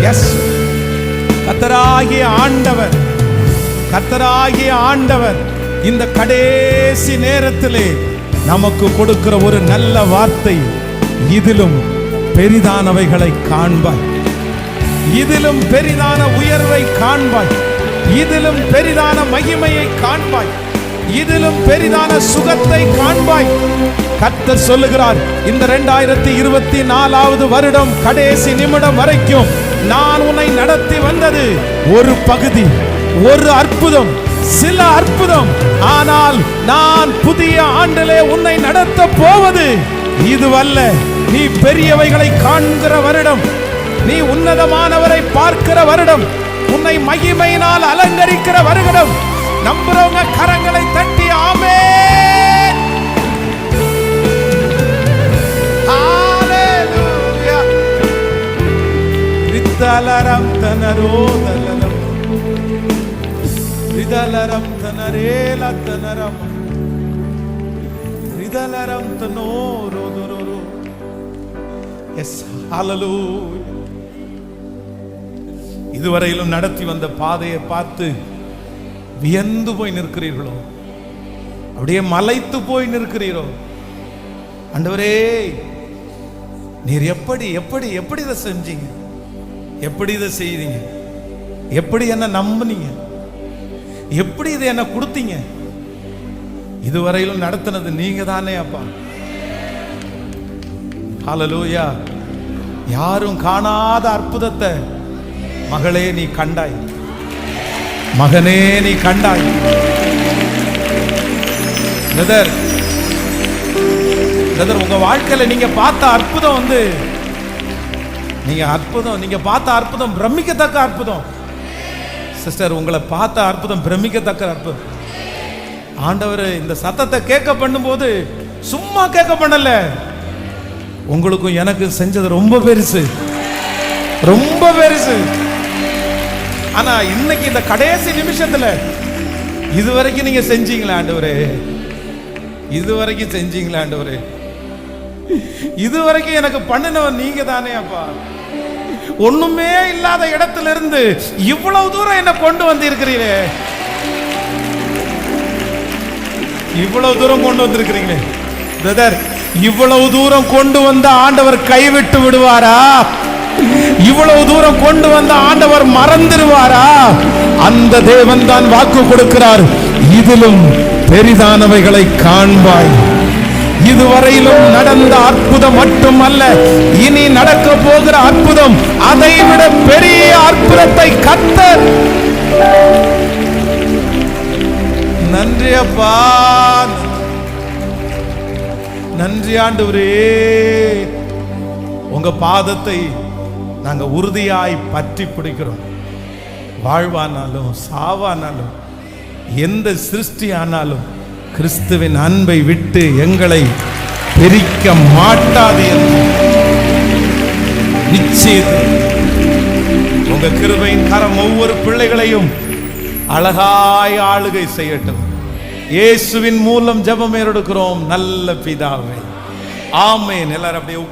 S, கர்த்தராகிய ஆண்டவர் இந்த கடைசி நேரத்திலே நமக்கு கொடுக்கிற ஒரு நல்ல வார்த்தை, இதிலும் பெரிதானவைகளை காண்பாய், இதிலும் பெரிதான உயர்வை காண்பாய், இதிலும் பெரிதான மகிமையை காண்பாய், இதிலும் பெரிதான சுகத்தை காண்பாய். கர்த்தர் சொல்லுகிறார், இந்த 2024 வருடம் கடைசி நிமிடம் வரைக்கும் நான் உன்னை நடத்தி வந்தது ஒரு பகுதி, ஒரு அற்புதம், சில அற்புதம். ஆனால் நான் புதிய ஆண்டிலே உன்னை நடத்த போவது இதுவல்ல. நீ பெரியவைகளை காண்கிற வருடம், நீ உன்னதமானவரை பார்க்கிற வருடம், உன்னை மகிமையினால் அலங்கரிக்கிற வருடம். நம்புறவங்க கரங்களை தட்டி ஆமென். ஹalleluya. ரிதலரம் தனரோதலரம் ரிதலரம் தனரேல தனரம் ரிதலரம் தனோரோதரோரோ. எஸ், ஹalleluya. இதுவரையிலும் நடத்தி வந்த பாதையை பார்த்து வியந்து போய் நிற்கிறீர்களோ? அப்படியே மலைத்து போய் நிற்கிறீரோ? ஆண்டவரே, நீர் எப்படி எப்படி எப்படி இதை செஞ்சீங்க? எப்படி இதை செய்தீங்க? எப்படி என்ன நம்புனீங்க? எப்படி இதை என்ன கொடுத்தீங்க? இதுவரையிலும் நடத்தினது நீங்க தானே அப்பா. ஹல்லேலூயா. யாரும் காணாத அற்புதத்தை மகளே நீ கண்டாய், மகனே நீ கண்டாய். பிரதர், உங்க வாழ்க்கையில நீங்க பார்த்த அற்புதம் நீங்க பார்த்த அற்புதம் பிரமிக்கத்தக்க அற்புதம். சிஸ்டர், உங்களை பார்த்த அற்புதம் பிரமிக்கத்தக்க அற்புதம். ஆண்டவர் இந்த சத்தத்தை கேட்க பண்ணும்போது சும்மா கேட்க பண்ணல, உங்களுக்கும் எனக்கு செஞ்சது ரொம்ப பெருசு, ரொம்ப பெருசு. ஆனா இன்னைக்கு இந்த கடைசி நிமிஷத்துல இதுவரைக்கும் நீங்க செஞ்சீங்களா ஆண்டவரே? இதுவரைக்கும் செஞ்சீங்களா ஆண்டவரே? இதுவரைக்கும் எனக்கு பண்ணினவன் நீங்க தானே அப்பா. ஒண்ணுமே இல்லாத இடத்துல இருந்து இவ்வளவு தூரம் என்ன கொண்டு வந்து இருக்கிறீரே, இவ்வளவு தூரம் கொண்டு வந்திருக்கிறீங்களே. பிரதர், இவ்வளவு தூரம் கொண்டு வந்த ஆண்டவர் கைவிட்டு விடுவாரா? இவ்வளவு தூரம் கொண்டு வந்த ஆண்டவர் மறந்துடுவாரா? அந்த தேவன் தான் வாக்கு கொடுக்கிறார், இதிலும் பெரிதானவைகளை காண்பாய். இதுவரையிலும் நடந்த அற்புதம் மட்டுமல்ல, இனி நடக்க போகிற அற்புதம், அதை விட பெரிய அற்புதத்தை கர்த்தர். நன்றி அப்பா, நன்றி ஆண்டவரே. உங்க பாதத்தை நாங்க உறுதியாய் பற்றி பிடிக்கிறோம். வாழ்வானாலும் சாவானாலும் எந்த சிருஷ்டி ஆனாலும் கிறிஸ்துவின் அன்பை விட்டு எங்களை பிரிக்க மாட்டாது என்று நிச்சயத்தை. உங்க கிருபையின் கரம் ஒவ்வொரு பிள்ளைகளையும் அழகாய் ஆளுகை செய்யட்டும். இயேசுவின் மூலம் ஜெபம் ஏறெடுக்கிறோம் நல்ல பிதாவே, ஆமென். எல்லாரும் அப்படியே